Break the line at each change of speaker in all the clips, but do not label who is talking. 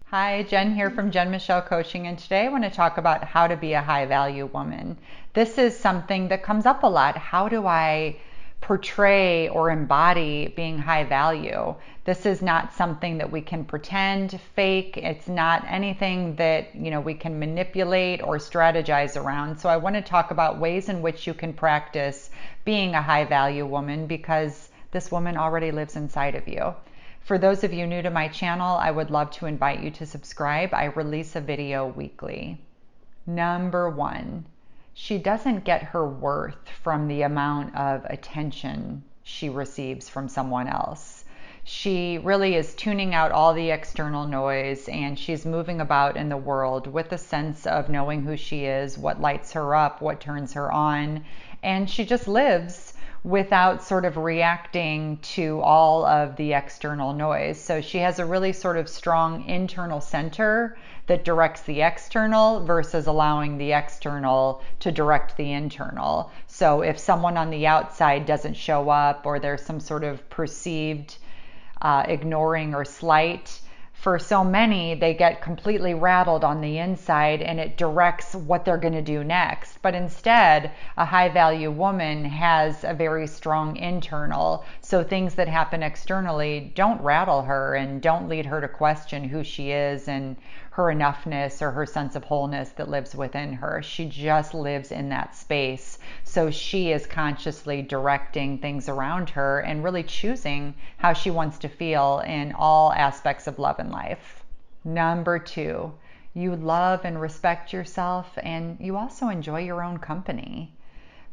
Hi, Jen here from Jen Michelle Coaching, and today I want to talk about how to be a high value woman. This is something that comes up a lot. How do I portray or embody being high value? This is not something that we can pretend, fake. It's not anything that, we can manipulate or strategize around. So I want to talk about ways in which you can practice being a high value woman because this woman already lives inside of you. For those of you new to my channel, I would love to invite you to subscribe. I release a video weekly. Number one, she doesn't get her worth from the amount of attention she receives from someone else. She really is tuning out all the external noise and she's moving about in the world with a sense of knowing who she is, what lights her up, what turns her on, and she just lives without sort of reacting to all of the external noise. So she has a really sort of strong internal center that directs the external versus allowing the external to direct the internal. So if someone on the outside doesn't show up or there's some sort of perceived ignoring or slight, for so many, they get completely rattled on the inside and it directs what they're going to do next. But instead, a high value woman has a very strong internal. So things that happen externally don't rattle her and don't lead her to question who she is and her enoughness or her sense of wholeness that lives within her. She just lives in that space. So she is consciously directing things around her and really choosing how she wants to feel in all aspects of love and life. Number two, you love and respect yourself and you also enjoy your own company,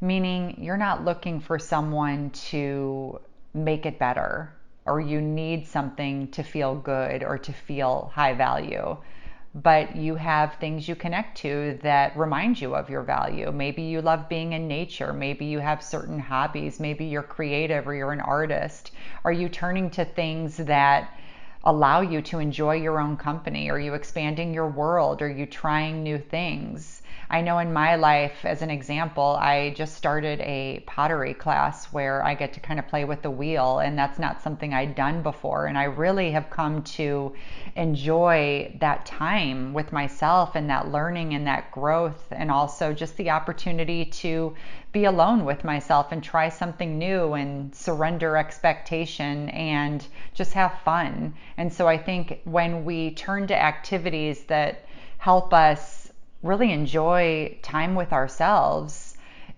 meaning you're not looking for someone to make it better or you need something to feel good or to feel high value, but you have things you connect to that remind you of your value. Maybe you love being in nature. Maybe you have certain hobbies. Maybe you're creative or you're an artist. Are you turning to things that allow you to enjoy your own company? Are you expanding your world? Are you trying new things? I know in my life, as an example, I just started a pottery class where I get to kind of play with the wheel, and that's not something I'd done before. And I really have come to enjoy that time with myself and that learning and that growth, and also just the opportunity to be alone with myself and try something new and surrender expectation and just have fun. And so I think when we turn to activities that help us really enjoy time with ourselves,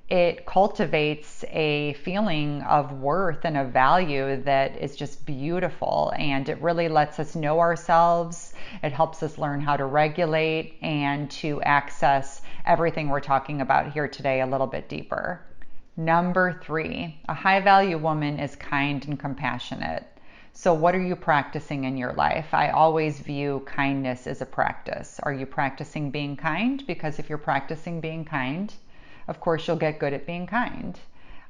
it cultivates a feeling of worth and of value that is just beautiful. And it really lets us know ourselves. It helps us learn how to regulate and to access everything we're talking about here today a little bit deeper. Number three, a high value woman is kind and compassionate. So what are you practicing in your life? I always view kindness as a practice. Are you practicing being kind? Because if you're practicing being kind, of course you'll get good at being kind.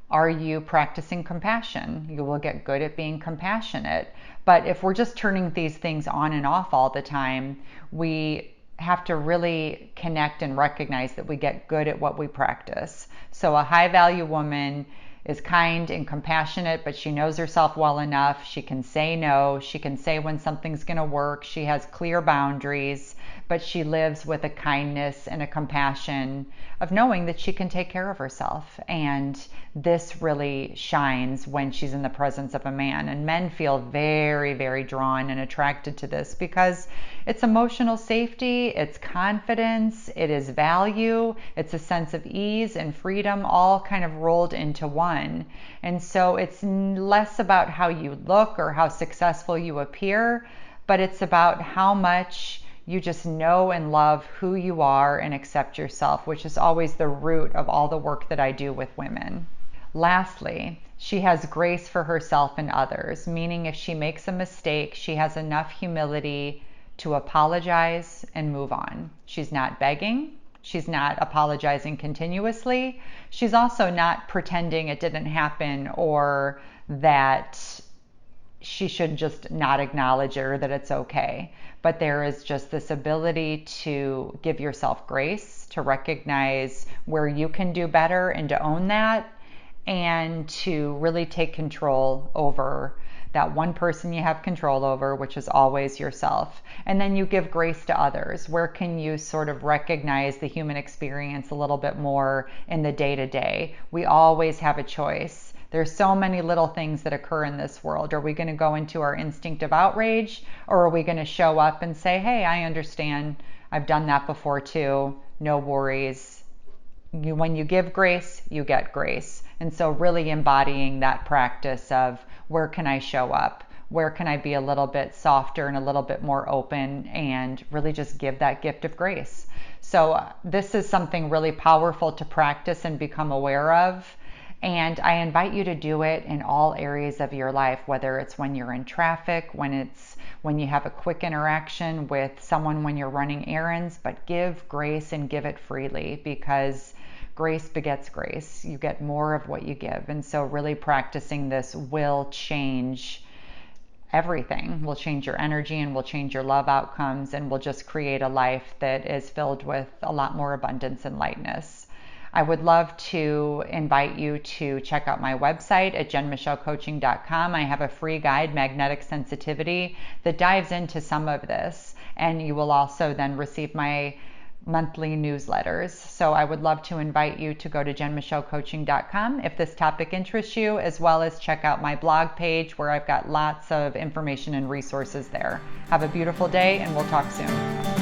Are you practicing compassion? You will get good at being compassionate. But if we're just turning these things on and off all the time, we have to really connect and recognize that we get good at what we practice. So a high value woman is kind and compassionate, but she knows herself well enough. She can say no. She can say when something's going to work. She has clear boundaries, but she lives with a kindness and a compassion of knowing that she can take care of herself. And this really shines when she's in the presence of a man. And men feel very, very drawn and attracted to this because it's emotional safety, it's confidence, it is value, it's a sense of ease and freedom, all kind of rolled into one. And so it's less about how you look or how successful you appear, but it's about how much you just know and love who you are and accept yourself, which is always the root of all the work that I do with women. Lastly, she has grace for herself and others, meaning if she makes a mistake, she has enough humility to apologize and move on. She's not begging. She's not apologizing continuously. She's also not pretending it didn't happen or that she should just not acknowledge it or that it's okay. But there is just this ability to give yourself grace, to recognize where you can do better and to own that, and to really take control over that one person you have control over, which is always yourself. And then you give grace to others. Where can you sort of recognize the human experience a little bit more in the day to day? We always have a choice. There's so many little things that occur in this world. Are we going to go into our instinctive outrage, or are we going to show up and say, hey, I understand. I've done that before too. No worries. When you give grace, you get grace. And so really embodying that practice of where can I show up? Where can I be a little bit softer and a little bit more open and really just give that gift of grace? So this is something really powerful to practice and become aware of. And I invite you to do it in all areas of your life, whether it's when you're in traffic, when you have a quick interaction with someone when you're running errands, but give grace and give it freely, because grace begets grace. You get more of what you give. And so really practicing this will change everything. Will change your energy and will change your love outcomes, and will just create a life that is filled with a lot more abundance and lightness. I would love to invite you to check out my website at jenmichellecoaching.com. I have a free guide, Magnetic Sensitivity, that dives into some of this. And you will also then receive my monthly newsletters. So I would love to invite you to go to jenmichellecoaching.com if this topic interests you, as well as check out my blog page where I've got lots of information and resources there. Have a beautiful day, and we'll talk soon.